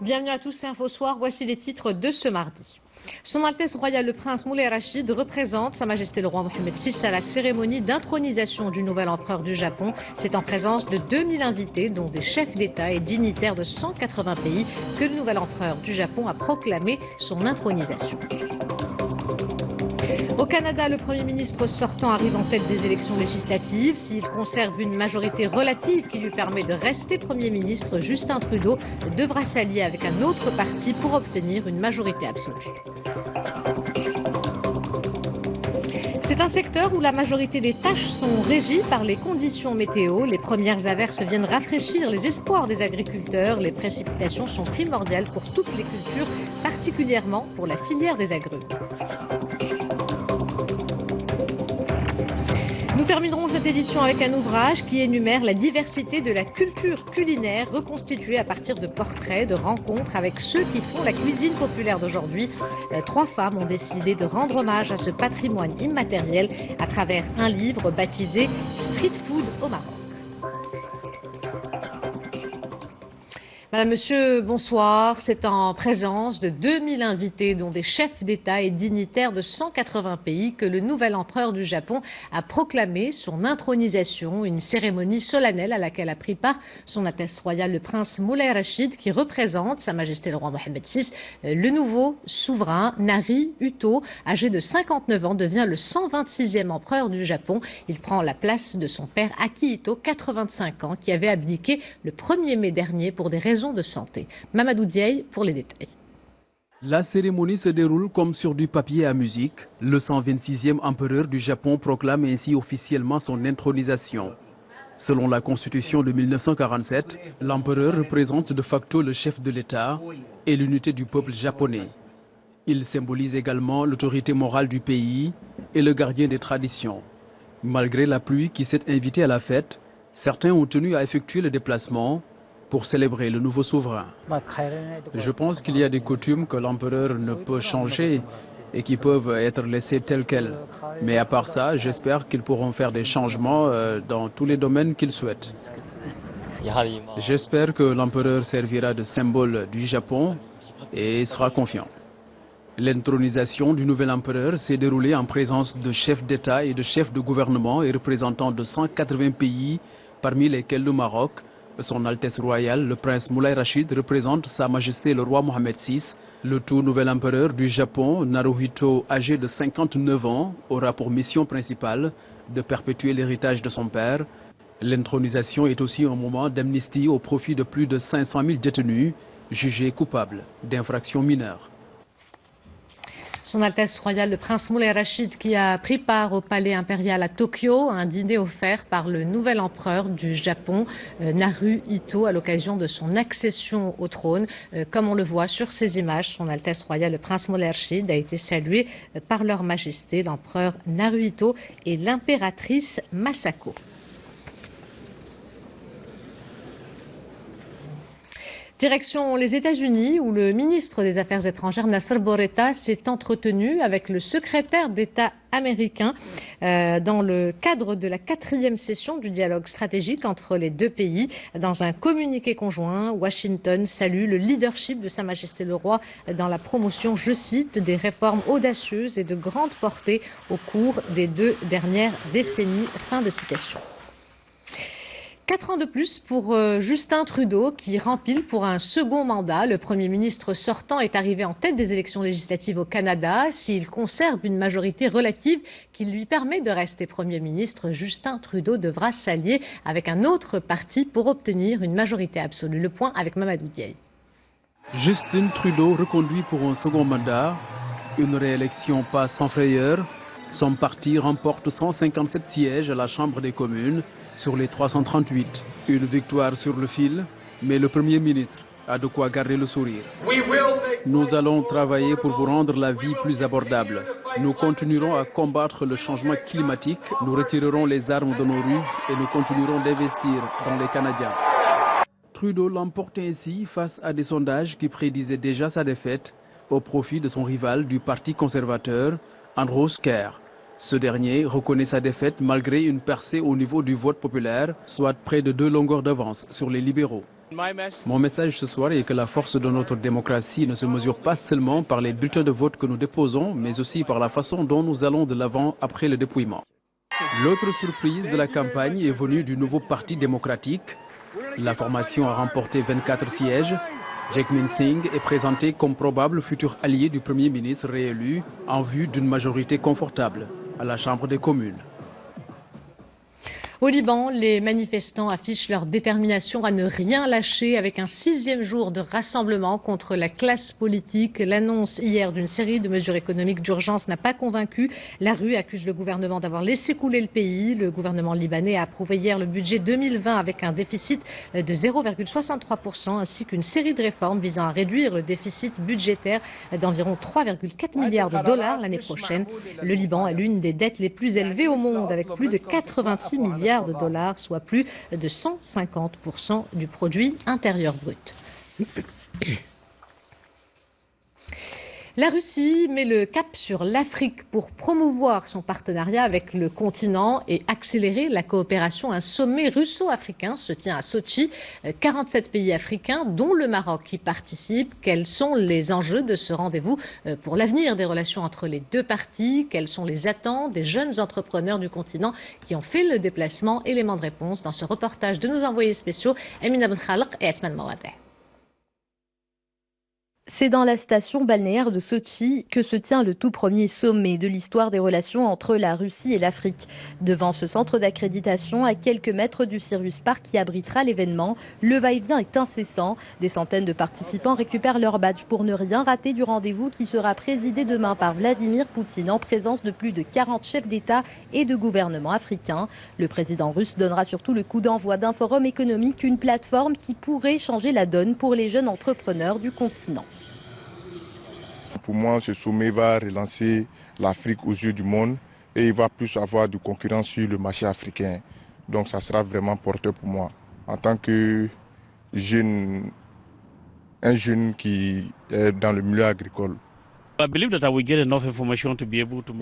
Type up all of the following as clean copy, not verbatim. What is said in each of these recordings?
Bienvenue à tous, c'est Info Soir. Voici les titres de ce mardi. Son Altesse Royale le Prince Moulay Rachid représente Sa Majesté le Roi Mohammed VI à la cérémonie d'intronisation du nouvel empereur du Japon. C'est en présence de 2000 invités, dont des chefs d'État et dignitaires de 180 pays, que le nouvel empereur du Japon a proclamé son intronisation. Au Canada, le Premier ministre sortant arrive en tête des élections législatives. S'il conserve une majorité relative qui lui permet de rester Premier ministre, Justin Trudeau devra s'allier avec un autre parti pour obtenir une majorité absolue. C'est un secteur où la majorité des tâches sont régies par les conditions météo. Les premières averses viennent rafraîchir les espoirs des agriculteurs. Les précipitations sont primordiales pour toutes les cultures, particulièrement pour la filière des agrumes. Nous terminerons cette édition avec un ouvrage qui énumère la diversité de la culture culinaire reconstituée à partir de portraits, de rencontres avec ceux qui font la cuisine populaire d'aujourd'hui. 3 femmes ont décidé de rendre hommage à ce patrimoine immatériel à travers un livre baptisé Street Food au Maroc. Madame, Monsieur, bonsoir. C'est en présence de 2000 invités, dont des chefs d'État et dignitaires de 180 pays, que le nouvel empereur du Japon a proclamé son intronisation, une cérémonie solennelle à laquelle a pris part Son Altesse Royale le Prince Moulay Rachid, qui représente Sa Majesté le Roi Mohammed VI. Le nouveau souverain, Naruhito, âgé de 59 ans, devient le 126e empereur du Japon. Il prend la place de son père Akihito, 85 ans, qui avait abdiqué le 1er mai dernier pour des raisons de santé. Mamadou Diaye pour les détails. La cérémonie se déroule comme sur du papier à musique. Le 126e empereur du Japon proclame ainsi officiellement son intronisation. Selon la constitution de 1947, l'empereur représente de facto le chef de l'État et l'unité du peuple japonais. Il symbolise également l'autorité morale du pays et le gardien des traditions. Malgré la pluie qui s'est invitée à la fête, certains ont tenu à effectuer le déplacement pour célébrer le nouveau souverain. Je pense qu'il y a des coutumes que l'empereur ne peut changer et qui peuvent être laissées telles quelles. Mais à part ça, j'espère qu'ils pourront faire des changements dans tous les domaines qu'ils souhaitent. J'espère que l'empereur servira de symbole du Japon et sera confiant. L'intronisation du nouvel empereur s'est déroulée en présence de chefs d'État et de chefs de gouvernement et représentants de 180 pays, parmi lesquels le Maroc. Son Altesse Royale, le Prince Moulay Rachid, représente Sa Majesté le Roi Mohammed VI. Le tout nouvel empereur du Japon, Naruhito, âgé de 59 ans, aura pour mission principale de perpétuer l'héritage de son père. L'intronisation est aussi un moment d'amnistie au profit de plus de 500 000 détenus jugés coupables d'infractions mineures. Son Altesse Royale, le Prince Moulay Rachid, qui a pris part au palais impérial à Tokyo, un dîner offert par le nouvel empereur du Japon, Naruhito, à l'occasion de son accession au trône. Comme on le voit sur ces images, Son Altesse Royale, le Prince Moulay Rachid, a été salué par leur Majesté, l'empereur Naruhito et l'impératrice Masako. Direction les États-Unis, où le ministre des Affaires étrangères, Nasser Bouretta, s'est entretenu avec le secrétaire d'État américain dans le cadre de la 4e session du dialogue stratégique entre les deux pays. Dans un communiqué conjoint, Washington salue le leadership de Sa Majesté le Roi dans la promotion, je cite, des réformes audacieuses et de grande portée au cours des 2 dernières décennies. Fin de citation. 4 ans de plus pour Justin Trudeau, qui rempile pour un second mandat. Le Premier ministre sortant est arrivé en tête des élections législatives au Canada. S'il conserve une majorité relative qui lui permet de rester Premier ministre, Justin Trudeau devra s'allier avec un autre parti pour obtenir une majorité absolue. Le point avec Mamadou Diaye. Justin Trudeau reconduit pour un second mandat. Une réélection pas sans frayeur. Son parti remporte 157 sièges à la Chambre des communes sur les 338. Une victoire sur le fil, mais le Premier ministre a de quoi garder le sourire. Nous allons travailler pour vous rendre la vie plus abordable. Nous continuerons à combattre le changement climatique, nous retirerons les armes de nos rues et nous continuerons d'investir dans les Canadiens. Trudeau l'emporte ainsi face à des sondages qui prédisaient déjà sa défaite au profit de son rival du Parti conservateur, Andrew Scheer. Ce dernier reconnaît sa défaite malgré une percée au niveau du vote populaire, soit près de 2 longueurs d'avance sur les libéraux. Mon message ce soir est que la force de notre démocratie ne se mesure pas seulement par les bulletins de vote que nous déposons, mais aussi par la façon dont nous allons de l'avant après le dépouillement. L'autre surprise de la campagne est venue du nouveau Parti démocratique. La formation a remporté 24 sièges. Jagmeet Singh est présenté comme probable futur allié du Premier ministre réélu en vue d'une majorité confortable à la Chambre des communes. Au Liban, les manifestants affichent leur détermination à ne rien lâcher avec un 6e jour de rassemblement contre la classe politique. L'annonce hier d'une série de mesures économiques d'urgence n'a pas convaincu. La rue accuse le gouvernement d'avoir laissé couler le pays. Le gouvernement libanais a approuvé hier le budget 2020 avec un déficit de 0,63% ainsi qu'une série de réformes visant à réduire le déficit budgétaire d'environ 3,4 milliards de dollars l'année prochaine. Le Liban a l'une des dettes les plus élevées au monde avec plus de 86 milliards de dollars, soit plus de 150% du produit intérieur brut. La Russie met le cap sur l'Afrique pour promouvoir son partenariat avec le continent et accélérer la coopération. Un sommet russo-africain se tient à Sotchi. 47 pays africains, dont le Maroc, y participent. Quels sont les enjeux de ce rendez-vous pour l'avenir des relations entre les deux parties? Quelles sont les attentes des jeunes entrepreneurs du continent qui ont fait le déplacement? Éléments de réponse dans ce reportage de nos envoyés spéciaux, Amina Ben Khalq et Atman Mawadeh. C'est dans la station balnéaire de Sotchi que se tient le tout premier sommet de l'histoire des relations entre la Russie et l'Afrique. Devant ce centre d'accréditation, à quelques mètres du Cyrus Park qui abritera l'événement, le va-et-vient est incessant. Des centaines de participants récupèrent leur badge pour ne rien rater du rendez-vous qui sera présidé demain par Vladimir Poutine en présence de plus de 40 chefs d'État et de gouvernements africains. Le président russe donnera surtout le coup d'envoi d'un forum économique, une plateforme qui pourrait changer la donne pour les jeunes entrepreneurs du continent. Pour moi, ce sommet va relancer l'Afrique aux yeux du monde et il va plus avoir de concurrence sur le marché africain. Donc ça sera vraiment porteur pour moi. En tant que jeune, un jeune qui est dans le milieu agricole.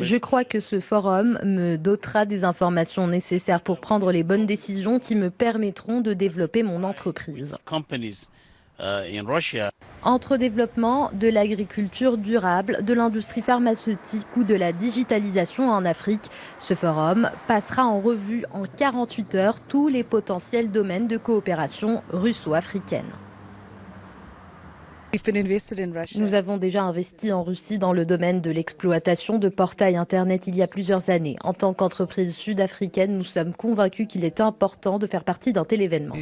Je crois que ce forum me dotera des informations nécessaires pour prendre les bonnes décisions qui me permettront de développer mon entreprise. Entre développement de l'agriculture durable, de l'industrie pharmaceutique ou de la digitalisation en Afrique, ce forum passera en revue en 48 heures tous les potentiels domaines de coopération russo-africaine. Nous avons déjà investi en Russie dans le domaine de l'exploitation de portails Internet il y a plusieurs années. En tant qu'entreprise sud-africaine, nous sommes convaincus qu'il est important de faire partie d'un tel événement.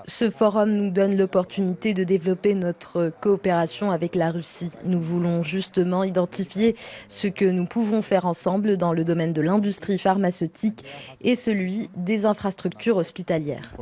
Ce forum nous donne l'opportunité de développer notre coopération avec la Russie. Nous voulons justement identifier ce que nous pouvons faire ensemble dans le domaine de l'industrie pharmaceutique et celui des infrastructures hospitalières.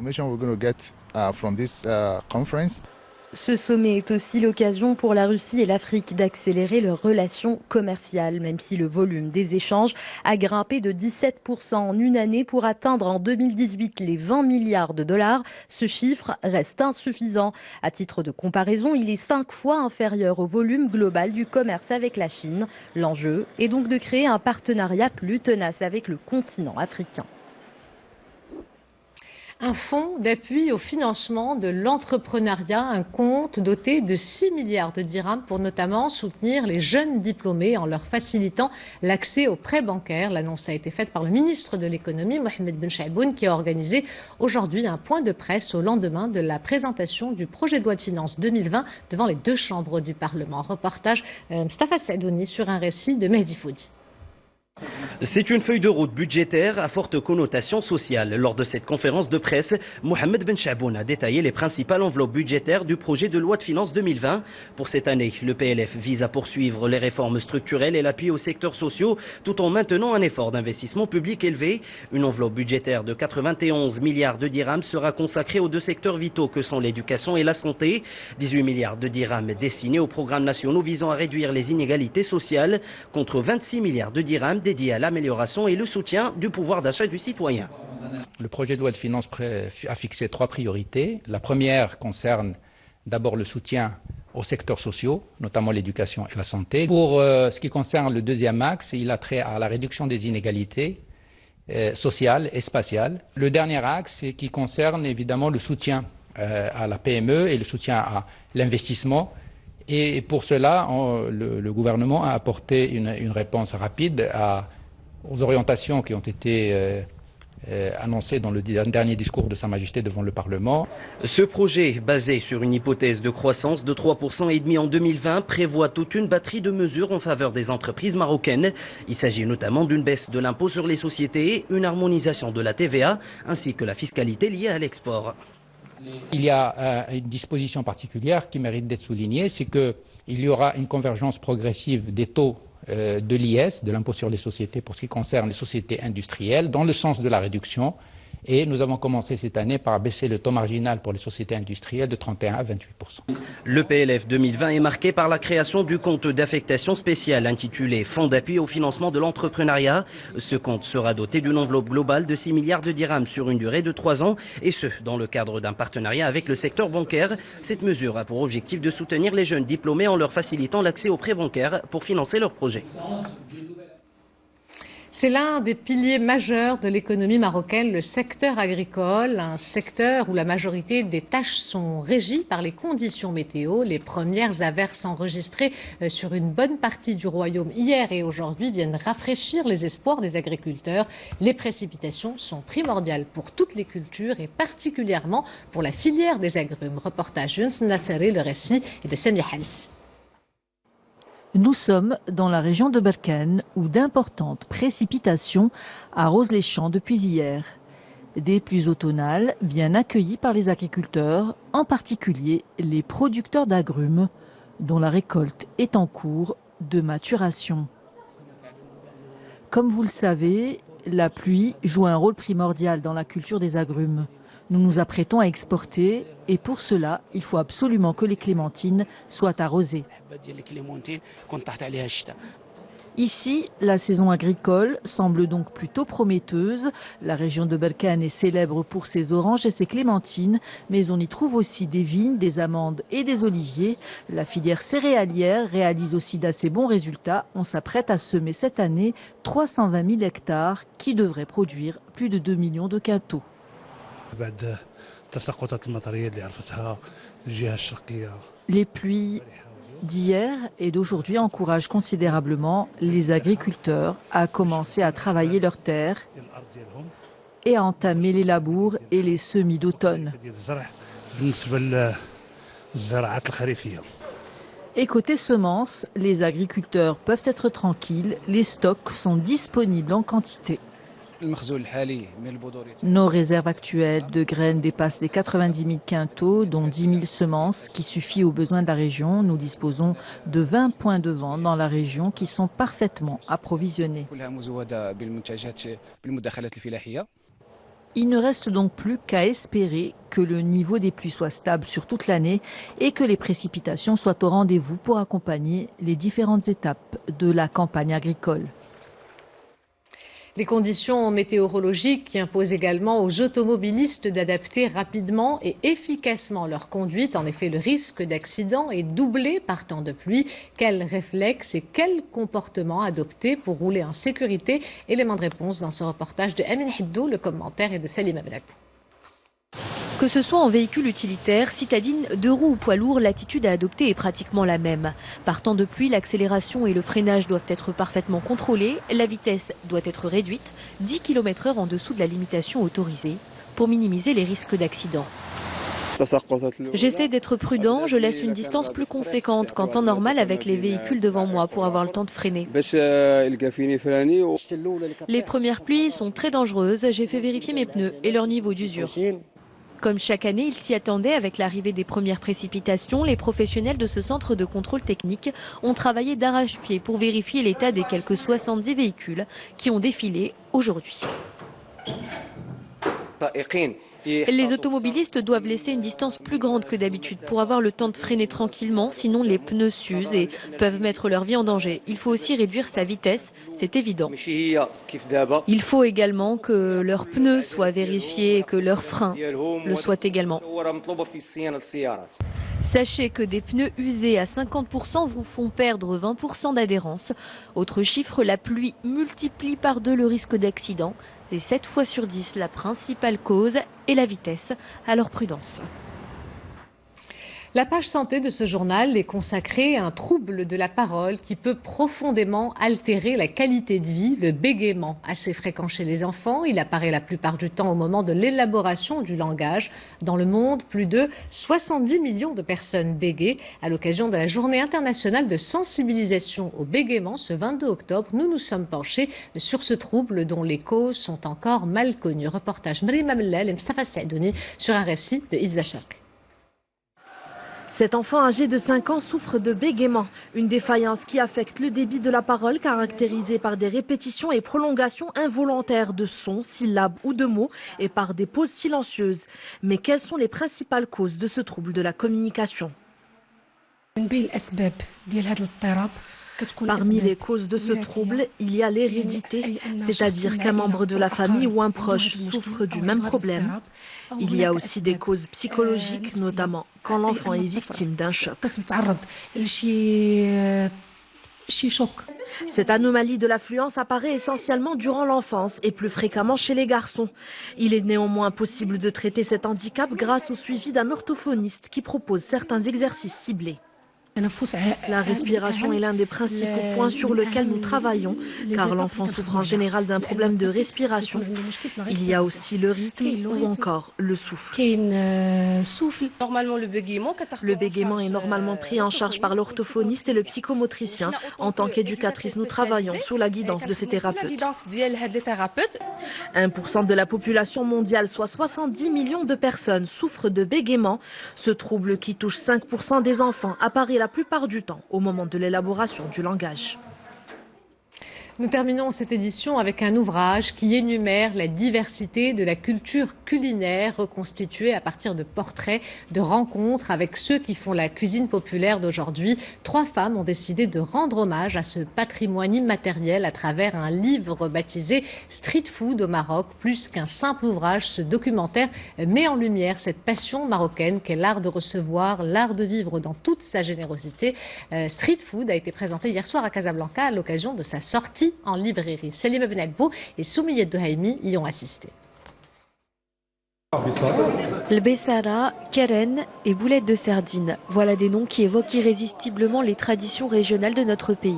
Ce sommet est aussi l'occasion pour la Russie et l'Afrique d'accélérer leurs relations commerciales, même si le volume des échanges a grimpé de 17% en une année pour atteindre en 2018 les 20 milliards de dollars. Ce chiffre reste insuffisant. À titre de comparaison, il est 5 fois inférieur au volume global du commerce avec la Chine. L'enjeu est donc de créer un partenariat plus tenace avec le continent africain. Un fonds d'appui au financement de l'entrepreneuriat, un compte doté de 6 milliards de dirhams pour notamment soutenir les jeunes diplômés en leur facilitant l'accès aux prêts bancaires. L'annonce a été faite par le ministre de l'économie, Mohamed Ben Chaïboun, qui a organisé aujourd'hui un point de presse au lendemain de la présentation du projet de loi de finances 2020 devant les deux chambres du Parlement. Reportage Mustafa Sadouni sur un récit de Mehdi Foudi. C'est une feuille de route budgétaire à forte connotation sociale. Lors de cette conférence de presse, Mohamed Ben Chaïboun a détaillé les principales enveloppes budgétaires du projet de loi de finances 2020. Pour cette année, le PLF vise à poursuivre les réformes structurelles et l'appui aux secteurs sociaux tout en maintenant un effort d'investissement public élevé. Une enveloppe budgétaire de 91 milliards de dirhams sera consacrée aux deux secteurs vitaux que sont l'éducation et la santé. 18 milliards de dirhams destinés aux programmes nationaux visant à réduire les inégalités sociales contre 26 milliards de dirhams dédiés à l'amélioration et le soutien du pouvoir d'achat du citoyen. Le projet de loi de finances a fixé 3 priorités. La première concerne d'abord le soutien aux secteurs sociaux, notamment l'éducation et la santé. Pour ce qui concerne le deuxième axe, il a trait à la réduction des inégalités sociale et spatiale. Le dernier axe, c'est qui concerne évidemment le soutien à la PME et le soutien à l'investissement. Et pour cela, le gouvernement a apporté une réponse rapide aux orientations qui ont été annoncé dans le dernier discours de Sa Majesté devant le Parlement. Ce projet, basé sur une hypothèse de croissance de 3,5% en 2020, prévoit toute une batterie de mesures en faveur des entreprises marocaines. Il s'agit notamment d'une baisse de l'impôt sur les sociétés, une harmonisation de la TVA, ainsi que la fiscalité liée à l'export. Il y a une disposition particulière qui mérite d'être soulignée, c'est qu'il y aura une convergence progressive des taux de l'IS, de l'impôt sur les sociétés, pour ce qui concerne les sociétés industrielles, dans le sens de la réduction. Et nous avons commencé cette année par baisser le taux marginal pour les sociétés industrielles de 31 à 28%. Le PLF 2020 est marqué par la création du compte d'affectation spéciale intitulé Fonds d'appui au financement de l'entrepreneuriat. Ce compte sera doté d'une enveloppe globale de 6 milliards de dirhams sur une durée de 3 ans, et ce, dans le cadre d'un partenariat avec le secteur bancaire. Cette mesure a pour objectif de soutenir les jeunes diplômés en leur facilitant l'accès aux prêts bancaires pour financer leurs projets. C'est l'un des piliers majeurs de l'économie marocaine, le secteur agricole, un secteur où la majorité des tâches sont régies par les conditions météo. Les premières averses enregistrées sur une bonne partie du royaume hier et aujourd'hui viennent rafraîchir les espoirs des agriculteurs. Les précipitations sont primordiales pour toutes les cultures et particulièrement pour la filière des agrumes. Reportage Younes Nasseri, le récit est de Sami Hals. Nous sommes dans la région de Berkane où d'importantes précipitations arrosent les champs depuis hier. Des pluies automnales bien accueillies par les agriculteurs, en particulier les producteurs d'agrumes dont la récolte est en cours de maturation. Comme vous le savez, la pluie joue un rôle primordial dans la culture des agrumes. Nous nous apprêtons à exporter et pour cela, il faut absolument que les clémentines soient arrosées. Ici, la saison agricole semble donc plutôt prometteuse. La région de Berkane est célèbre pour ses oranges et ses clémentines, mais on y trouve aussi des vignes, des amandes et des oliviers. La filière céréalière réalise aussi d'assez bons résultats. On s'apprête à semer cette année 320 000 hectares qui devraient produire plus de 2 millions de quintaux. Les pluies d'hier et d'aujourd'hui encouragent considérablement les agriculteurs à commencer à travailler leurs terres et à entamer les labours et les semis d'automne. Et côté semences, les agriculteurs peuvent être tranquilles, les stocks sont disponibles en quantité. Nos réserves actuelles de graines dépassent les 90 000 quintaux, dont 10 000 semences, qui suffit aux besoins de la région. Nous disposons de 20 points de vente dans la région qui sont parfaitement approvisionnés. Il ne reste donc plus qu'à espérer que le niveau des pluies soit stable sur toute l'année et que les précipitations soient au rendez-vous pour accompagner les différentes étapes de la campagne agricole. Les conditions météorologiques qui imposent également aux automobilistes d'adapter rapidement et efficacement leur conduite. En effet, le risque d'accident est doublé par temps de pluie. Quels réflexes et quels comportements adopter pour rouler en sécurité? Élément de réponse dans ce reportage de Amin Hiddou. Le commentaire est de Salim Abelabou. Que ce soit en véhicule utilitaire, citadine, deux roues ou poids lourd, l'attitude à adopter est pratiquement la même. Par temps de pluie, l'accélération et le freinage doivent être parfaitement contrôlés. La vitesse doit être réduite, 10 km/h en dessous de la limitation autorisée, pour minimiser les risques d'accident. J'essaie d'être prudent, je laisse une distance plus conséquente qu'en temps normal avec les véhicules devant moi pour avoir le temps de freiner. Les premières pluies sont très dangereuses, j'ai fait vérifier mes pneus et leur niveau d'usure. Comme chaque année, ils s'y attendaient avec l'arrivée des premières précipitations. Les professionnels de ce centre de contrôle technique ont travaillé d'arrache-pied pour vérifier l'état des quelques 70 véhicules qui ont défilé aujourd'hui. Les automobilistes doivent laisser une distance plus grande que d'habitude pour avoir le temps de freiner tranquillement, sinon les pneus s'usent et peuvent mettre leur vie en danger. Il faut aussi réduire sa vitesse, c'est évident. Il faut également que leurs pneus soient vérifiés et que leurs freins le soient également. Sachez que des pneus usés à 50% vous font perdre 20% d'adhérence. Autre chiffre, la pluie multiplie par 2 le risque d'accident. Et 7 fois sur 10, la principale cause est la vitesse. Alors prudence. La page santé de ce journal est consacrée à un trouble de la parole qui peut profondément altérer la qualité de vie, le bégaiement. Assez fréquent chez les enfants, il apparaît la plupart du temps au moment de l'élaboration du langage. Dans le monde, plus de 70 millions de personnes bégayent. À l'occasion de la Journée internationale de sensibilisation au bégaiement, ce 22 octobre, nous nous sommes penchés sur ce trouble dont les causes sont encore mal connues. Reportage Mrima Mellal et Mustafa Saïdouni sur un récit de Izza Shark. Cet enfant âgé de 5 ans souffre de bégaiement, une défaillance qui affecte le débit de la parole caractérisée par des répétitions et prolongations involontaires de sons, syllabes ou de mots et par des pauses silencieuses. Mais quelles sont les principales causes de ce trouble de la communication ? Parmi les causes de ce trouble, il y a l'hérédité, c'est-à-dire qu'un membre de la famille ou un proche souffre du même problème. Il y a aussi des causes psychologiques, notamment quand l'enfant est victime d'un choc. Cette anomalie de l'affluence apparaît essentiellement durant l'enfance et plus fréquemment chez les garçons. Il est néanmoins possible de traiter cet handicap grâce au suivi d'un orthophoniste qui propose certains exercices ciblés. La respiration est l'un des principaux points sur lesquels nous travaillons, car l'enfant souffre en général d'un problème de respiration. Il y a aussi le rythme ou encore le souffle. Le bégaiement est normalement pris en charge par l'orthophoniste et le psychomotricien. En tant qu'éducatrice, nous travaillons sous la guidance de ces thérapeutes. 1% de la population mondiale, soit 70 millions de personnes, souffrent de bégaiement. Ce trouble qui touche 5% des enfants apparaît la plupart du temps au moment de l'élaboration du langage. Nous terminons cette édition avec un ouvrage qui énumère la diversité de la culture culinaire reconstituée à partir de portraits, de rencontres avec ceux qui font la cuisine populaire d'aujourd'hui. 3 femmes ont décidé de rendre hommage à ce patrimoine immatériel à travers un livre baptisé Street Food au Maroc. Plus qu'un simple ouvrage, ce documentaire met en lumière cette passion marocaine qu'est l'art de recevoir, l'art de vivre dans toute sa générosité. Street Food a été présenté hier soir à Casablanca à l'occasion de sa sortie en librairie. Salima Ben Abou et Soumiyet Dohaimi y ont assisté. Le Bessara, Keren et boulettes de sardines. Voilà des noms qui évoquent irrésistiblement les traditions régionales de notre pays.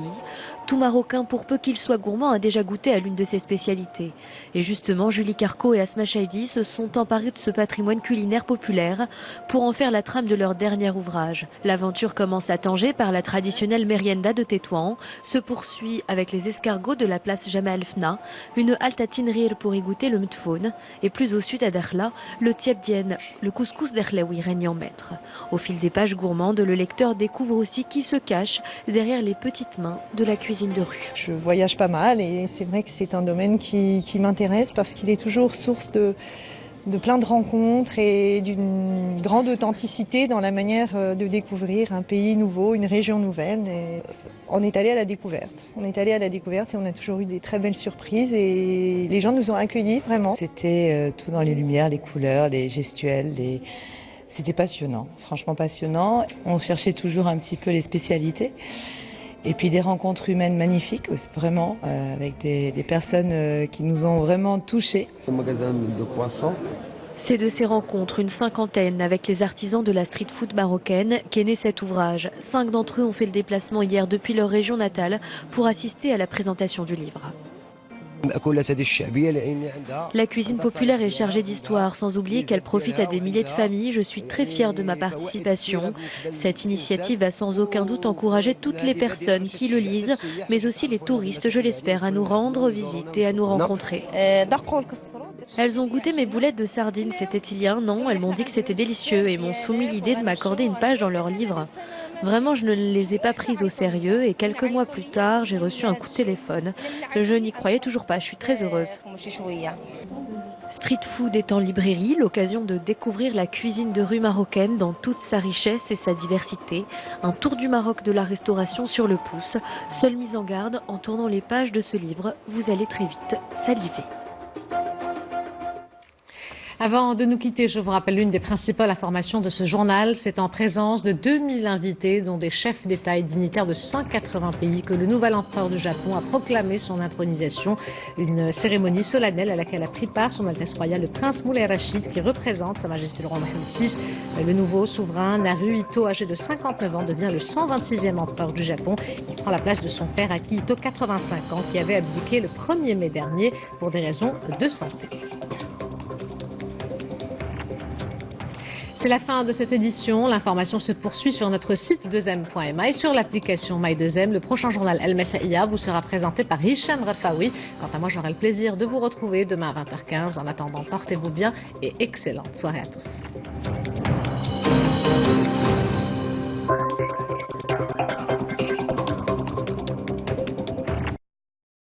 Tout Marocain, pour peu qu'il soit gourmand, a déjà goûté à l'une de ses spécialités. Et justement, Julie Carco et Asma Chaidi se sont emparés de ce patrimoine culinaire populaire pour en faire la trame de leur dernier ouvrage. L'aventure commence à Tanger par la traditionnelle merienda de Tétouan, se poursuit avec les escargots de la place Jamal Fna, une halte à Tinrir pour y goûter le mtfoun, et plus au sud à Dakhla, le tiebdien, le couscous d'Erlaoui règne en maître. Au fil des pages gourmandes, le lecteur découvre aussi qui se cache derrière les petites mains de la cuisine de rue. Je voyage pas mal et c'est vrai que c'est un domaine qui m'intéresse parce qu'il est toujours source de plein de rencontres et d'une grande authenticité dans la manière de découvrir un pays nouveau, une région nouvelle. Et on est allé à la découverte. On est allé à la découverte et on a toujours eu des très belles surprises et les gens nous ont accueillis vraiment. C'était tout dans les lumières, les couleurs, les gestuels, c'était passionnant, franchement passionnant. On cherchait toujours un petit peu les spécialités. Et puis des rencontres humaines magnifiques, vraiment, avec des personnes qui nous ont vraiment touchés. Le magasin de poissons. C'est de ces rencontres, une cinquantaine, avec les artisans de la street food marocaine, qu'est né cet ouvrage. 5 d'entre eux ont fait le déplacement hier depuis leur région natale pour assister à la présentation du livre. La cuisine populaire est chargée d'histoire, sans oublier qu'elle profite à des milliers de familles. Je suis très fière de ma participation. Cette initiative va sans aucun doute encourager toutes les personnes qui le lisent, mais aussi les touristes, je l'espère, à nous rendre visite et à nous rencontrer. Elles ont goûté mes boulettes de sardines, c'était il y a 1 an. Elles m'ont dit que c'était délicieux et m'ont soumis l'idée de m'accorder une page dans leur livre. Vraiment, je ne les ai pas prises au sérieux et quelques mois plus tard, j'ai reçu un coup de téléphone. Je n'y croyais toujours pas, je suis très heureuse. Street Food est en librairie, l'occasion de découvrir la cuisine de rue marocaine dans toute sa richesse et sa diversité. Un tour du Maroc de la restauration sur le pouce. Seule mise en garde, en tournant les pages de ce livre, vous allez très vite saliver. Avant de nous quitter, je vous rappelle l'une des principales informations de ce journal. C'est en présence de 2000 invités, dont des chefs d'État et dignitaires de 180 pays, que le nouvel empereur du Japon a proclamé son intronisation. Une cérémonie solennelle à laquelle a pris part son Altesse royale le prince Moulay Rachid, qui représente Sa Majesté le roi Mohammed VI. Le nouveau souverain Naruhito, âgé de 59 ans, devient le 126e empereur du Japon. Il prend la place de son père Akihito, 85 ans, qui avait abdiqué le 1er mai dernier pour des raisons de santé. C'est la fin de cette édition. L'information se poursuit sur notre site 2m.ma et sur l'application My2M. Le prochain journal El Messaïa vous sera présenté par Hicham Rafaoui. Quant à moi, j'aurai le plaisir de vous retrouver demain à 20h15. En attendant, portez-vous bien et excellente soirée à tous.